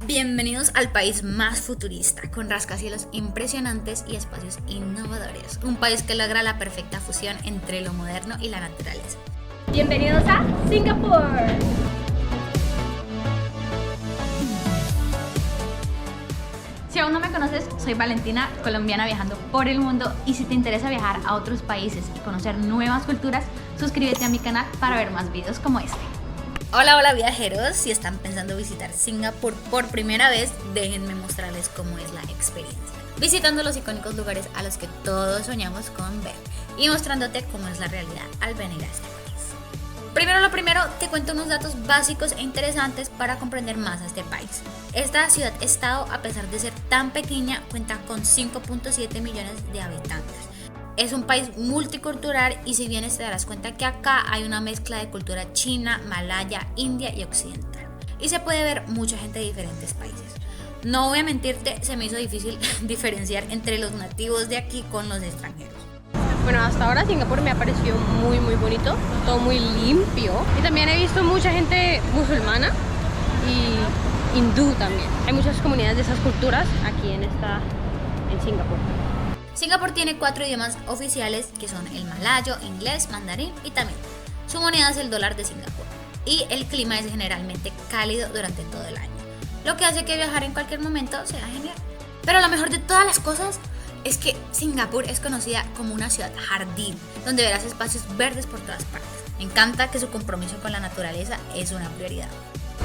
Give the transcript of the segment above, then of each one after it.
Bienvenidos al país más futurista, con rascacielos impresionantes y espacios innovadores. Un país que logra la perfecta fusión entre lo moderno y la naturaleza. Bienvenidos a Singapur. Si aún no me conoces, soy Valentina, colombiana viajando por el mundo, y si te interesa viajar a otros países y conocer nuevas culturas, suscríbete a mi canal para ver más videos como este. Hola viajeros, si están pensando visitar Singapur por primera vez, déjenme mostrarles cómo es la experiencia. Visitando los icónicos lugares a los que todos soñamos con ver y mostrándote cómo es la realidad al venir a este país. Primero, te cuento unos datos básicos e interesantes para comprender más a este país. Esta ciudad-estado, a pesar de ser tan pequeña, cuenta con 5.7 millones de habitantes. Es un país multicultural y si vienes te darás cuenta que acá hay una mezcla de cultura china, malaya, india y occidental. Y se puede ver mucha gente de diferentes países. No voy a mentirte, se me hizo difícil diferenciar entre los nativos de aquí con los extranjeros. Bueno, hasta ahora Singapur me ha parecido muy bonito, todo muy limpio. Y también he visto mucha gente musulmana y hindú también. Hay muchas comunidades de esas culturas aquí en Singapur. Singapur tiene 4 idiomas oficiales que son el malayo, inglés, mandarín y tamil. Su moneda es el dólar de Singapur y el clima es generalmente cálido durante todo el año, lo que hace que viajar en cualquier momento sea genial. Pero lo mejor de todas las cosas es que Singapur es conocida como una ciudad jardín, donde verás espacios verdes por todas partes. Me encanta que su compromiso con la naturaleza es una prioridad.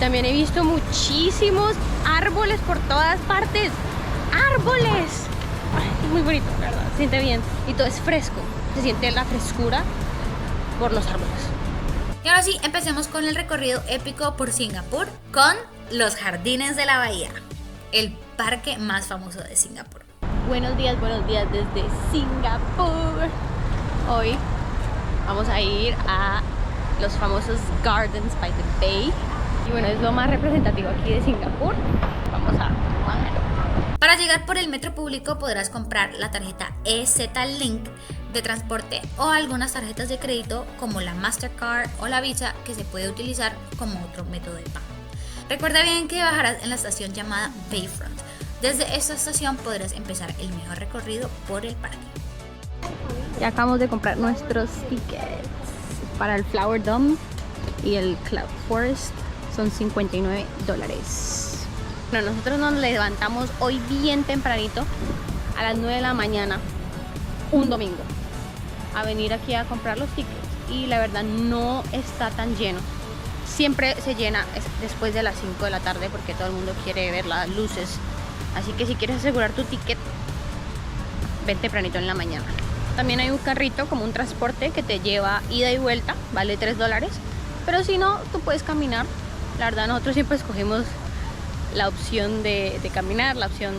También he visto muchísimos árboles por todas partes. ¡Árboles! Ay, es muy bonito, la verdad, se siente bien. Y todo es fresco, se siente la frescura por los árboles. Y ahora sí, empecemos con el recorrido épico por Singapur con los Jardines de la Bahía, el parque más famoso de Singapur. Buenos días desde Singapur. Hoy vamos a ir a los famosos Gardens by the Bay. Y bueno, es lo más representativo aquí de Singapur. Vamos a bajar. Para llegar por el metro público podrás comprar la tarjeta EZ-Link de transporte o algunas tarjetas de crédito como la Mastercard o la Visa, que se puede utilizar como otro método de pago. Recuerda bien que bajarás en la estación llamada Bayfront. Desde esta estación podrás empezar el mejor recorrido por el parque. Ya acabamos de comprar nuestros tickets para el Flower Dome y el Cloud Forest. Son $59. Bueno, nosotros nos levantamos hoy bien tempranito, a las 9 de la mañana, un domingo, a venir aquí a comprar los tickets. Y la verdad no está tan lleno. Siempre se llena después de las 5 de la tarde porque todo el mundo quiere ver las luces. Así que si quieres asegurar tu ticket, ven tempranito en la mañana. También hay un carrito como un transporte que te lleva ida y vuelta, vale $3. Pero si no, tú puedes caminar. La verdad nosotros siempre escogimos la opción de caminar, la opción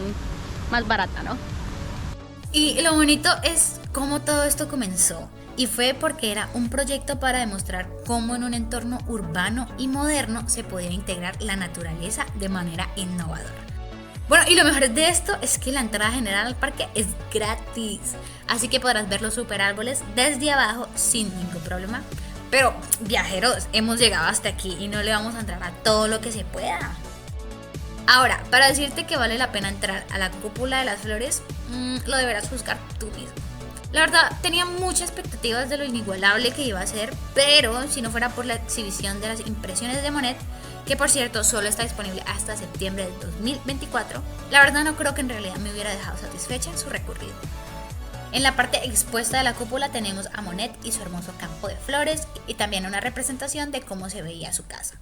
más barata, ¿no? Y lo bonito es cómo todo esto comenzó. Y fue porque era un proyecto para demostrar cómo en un entorno urbano y moderno se podía integrar la naturaleza de manera innovadora. Bueno, y lo mejor de esto es que la entrada general al parque es gratis, así que podrás ver los super árboles desde abajo sin ningún problema. Pero viajeros, hemos llegado hasta aquí y no le vamos a entrar a todo lo que se pueda. Ahora, para decirte que vale la pena entrar a la cúpula de las flores, lo deberás juzgar tú mismo. La verdad, tenía muchas expectativas de lo inigualable que iba a ser, pero si no fuera por la exhibición de las impresiones de Monet, que por cierto solo está disponible hasta septiembre del 2024, la verdad no creo que en realidad me hubiera dejado satisfecha su recorrido. En la parte expuesta de la cúpula tenemos a Monet y su hermoso campo de flores y también una representación de cómo se veía su casa.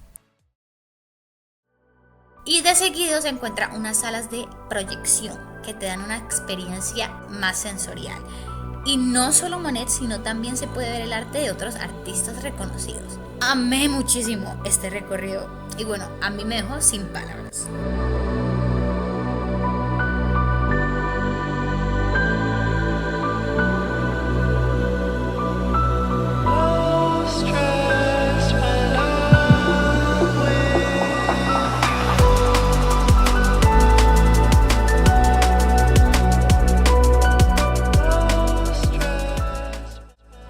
Y de seguido se encuentran unas salas de proyección que te dan una experiencia más sensorial. Y no solo Monet, sino también se puede ver el arte de otros artistas reconocidos. Amé muchísimo este recorrido y bueno, a mí me dejó sin palabras.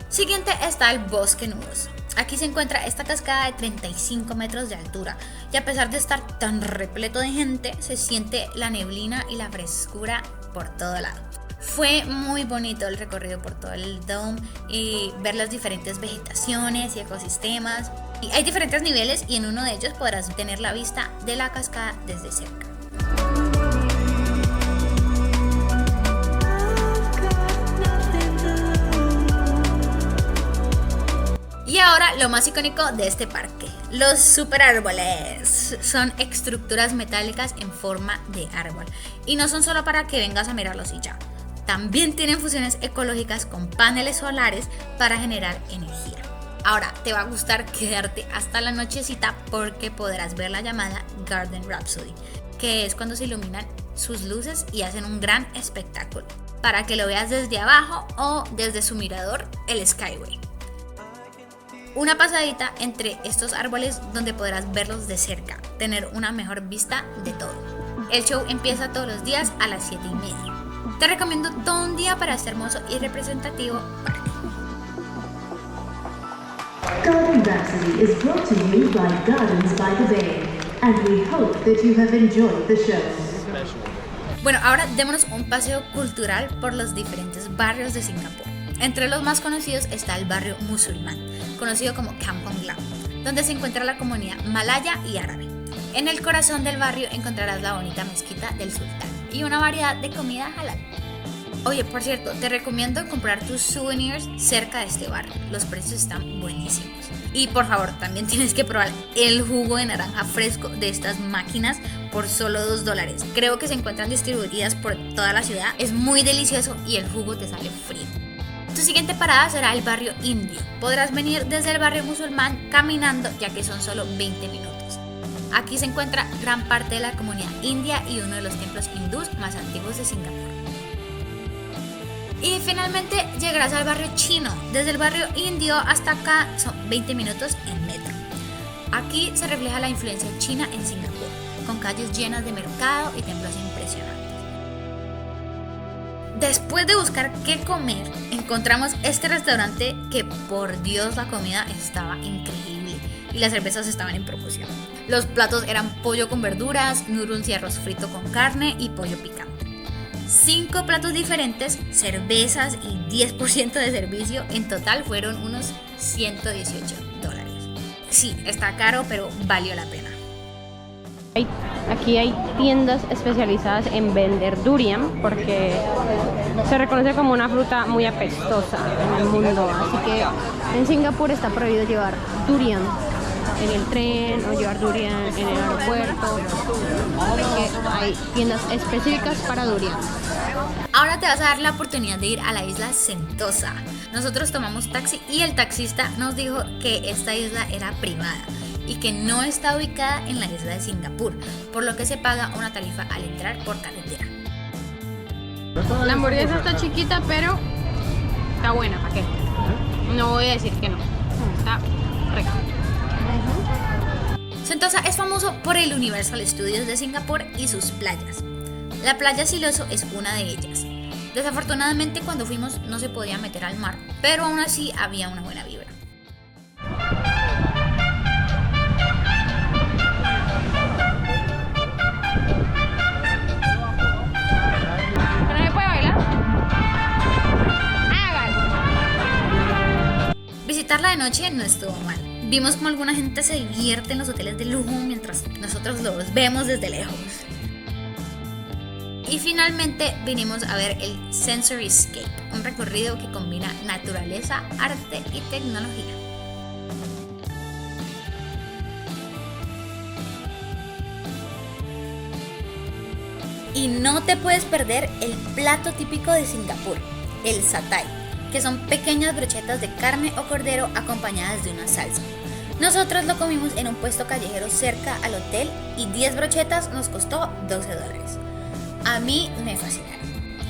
Siguiente está el Bosque Nudos. Aquí se encuentra esta cascada de 35 metros de altura y a pesar de estar tan repleto de gente, se siente la neblina y la frescura por todo lado. Fue muy bonito el recorrido por todo el dome y ver las diferentes vegetaciones y ecosistemas. Y hay diferentes niveles y en uno de ellos podrás tener la vista de la cascada desde cerca. Y ahora lo más icónico de este parque, los super árboles. Son estructuras metálicas en forma de árbol y no son solo para que vengas a mirarlos y ya. También tienen funciones ecológicas con paneles solares para generar energía. Ahora te va a gustar quedarte hasta la nochecita porque podrás ver la llamada Garden Rhapsody, que es cuando se iluminan sus luces y hacen un gran espectáculo, para que lo veas desde abajo o desde su mirador, el Skyway. Una pasadita entre estos árboles donde podrás verlos de cerca, tener una mejor vista de todo. El show empieza todos los días a las 7:30. Te recomiendo todo un día para este hermoso y representativo parque. Garden Rhapsody is brought to you by Gardens by the Bay, and we hope that you have enjoyed the show. Bueno, ahora démonos un paseo cultural por los diferentes barrios de Singapur. Entre los más conocidos está el barrio musulmán, conocido como Kampong Glam, donde se encuentra la comunidad malaya y árabe. En el corazón del barrio encontrarás la bonita mezquita del sultán y una variedad de comida halal. Oye, por cierto, te recomiendo comprar tus souvenirs cerca de este barrio. Los precios están buenísimos. Y por favor, también tienes que probar el jugo de naranja fresco de estas máquinas por solo $2. Creo que se encuentran distribuidas por toda la ciudad. Es muy delicioso y el jugo te sale frío. Tu siguiente parada será el barrio indio. Podrás venir desde el barrio musulmán caminando, ya que son solo 20 minutos. Aquí se encuentra gran parte de la comunidad india y uno de los templos hindús más antiguos de Singapur. Y finalmente llegarás al barrio chino. Desde el barrio indio hasta acá son 20 minutos en metro. Aquí se refleja la influencia china en Singapur, con calles llenas de mercado y templos impresionantes. Después de buscar qué comer, encontramos este restaurante que, por Dios, la comida estaba increíble y las cervezas estaban en promoción. Los platos eran pollo con verduras, noodles y arroz frito con carne y pollo picante. 5 platos diferentes, cervezas y 10% de servicio. En total fueron unos $118. Sí, está caro, pero valió la pena. Aquí hay tiendas especializadas en vender durian porque se reconoce como una fruta muy apestosa en el mundo. Así que en Singapur está prohibido llevar durian en el tren o llevar durian en el aeropuerto. Así que hay tiendas específicas para durian. Ahora te vas a dar la oportunidad de ir a la isla Sentosa. Nosotros tomamos taxi y el taxista nos dijo que esta isla era privada y que no está ubicada en la isla de Singapur, por lo que se paga una tarifa al entrar por carretera. La hamburguesa está chiquita, pero está buena, ¿para qué? No voy a decir que no. Está rica. Sentosa es famoso por el Universal Studios de Singapur y sus playas. La playa Siloso es una de ellas. Desafortunadamente cuando fuimos no se podía meter al mar, pero aún así había una buena vibra. ¿Pero no se puede bailar? Hágalo. Visitarla de noche no estuvo mal. Vimos como alguna gente se divierte en los hoteles de lujo mientras nosotros los vemos desde lejos. Y finalmente vinimos a ver el Sensoryscape, un recorrido que combina naturaleza, arte y tecnología. Y no te puedes perder el plato típico de Singapur, el satay, que son pequeñas brochetas de carne o cordero acompañadas de una salsa. Nosotros lo comimos en un puesto callejero cerca al hotel y 10 brochetas nos costó $12. A mí me fascinaron,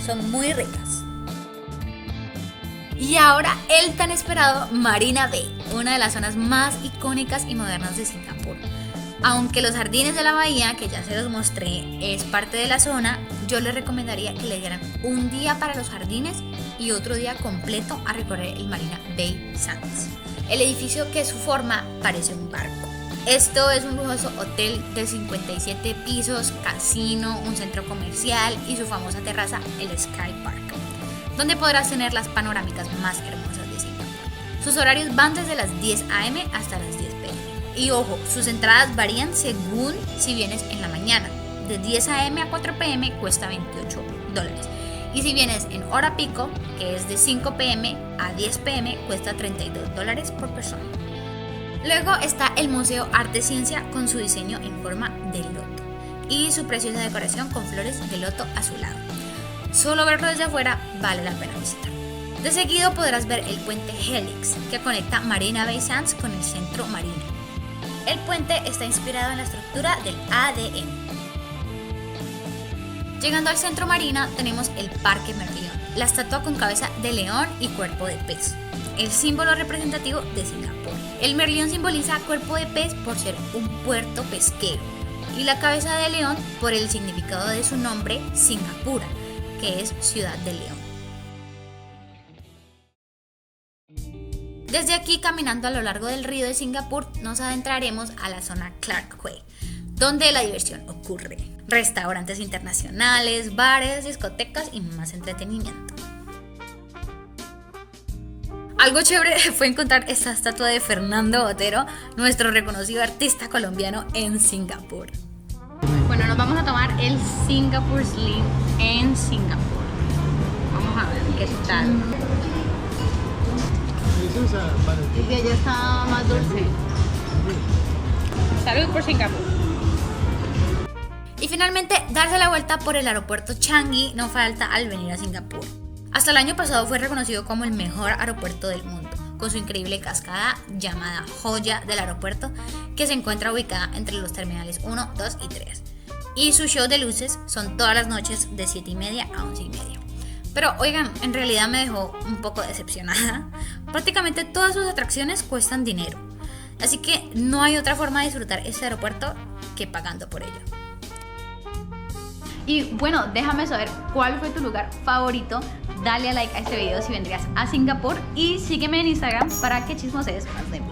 son muy ricas. Y ahora el tan esperado Marina Bay, una de las zonas más icónicas y modernas de Singapur. Aunque los jardines de la bahía, que ya se los mostré, es parte de la zona, yo les recomendaría que le dieran un día para los jardines y otro día completo a recorrer el Marina Bay Sands. el edificio que su forma parece un barco. Esto es un lujoso hotel de 57 pisos, casino, un centro comercial y su famosa terraza, el Sky Park, donde podrás tener las panorámicas más hermosas de Singapur. Sus horarios van desde las 10 am hasta las 10 pm. Y ojo, sus entradas varían según si vienes en la mañana. De 10 am a 4 pm cuesta $28. Y si vienes en hora pico, que es de 5 pm a 10 pm, cuesta $32 por persona. Luego está el Museo Arte Ciencia con su diseño en forma de loto y su preciosa decoración con flores de loto azulado. Solo verlo desde afuera vale la pena visitar. De seguido podrás ver el puente Helix, que conecta Marina Bay Sands con el centro marino. El puente está inspirado en la estructura del ADN. Llegando al centro marina tenemos el Parque Merlion, la estatua con cabeza de león y cuerpo de pez, el símbolo representativo de Singapur. El Merlion simboliza cuerpo de pez por ser un puerto pesquero y la cabeza de león por el significado de su nombre, Singapura, que es ciudad de león. Desde aquí, caminando a lo largo del río de Singapur, nos adentraremos a la zona Clarke Quay, donde la diversión ocurre. Restaurantes internacionales, bares, discotecas y más entretenimiento. Algo chévere fue encontrar esta estatua de Fernando Botero, nuestro reconocido artista colombiano en Singapur. Bueno, nos vamos a tomar el Singapore Slim en Singapur. Vamos a ver qué tal. El de allá está más dulce. Salud por Singapur. Y finalmente, darse la vuelta por el aeropuerto Changi no falta al venir a Singapur. Hasta el año pasado fue reconocido como el mejor aeropuerto del mundo, con su increíble cascada llamada Joya del Aeropuerto, que se encuentra ubicada entre los terminales 1, 2 y 3. Y su show de luces son todas las noches de 7:30 a 11:30. Pero oigan, en realidad me dejó un poco decepcionada. Prácticamente todas sus atracciones cuestan dinero, así que no hay otra forma de disfrutar este aeropuerto que pagando por ello. Y bueno, déjame saber cuál fue tu lugar favorito. Dale a like a este video si vendrías a Singapur y sígueme en Instagram para que chismoses más de mí.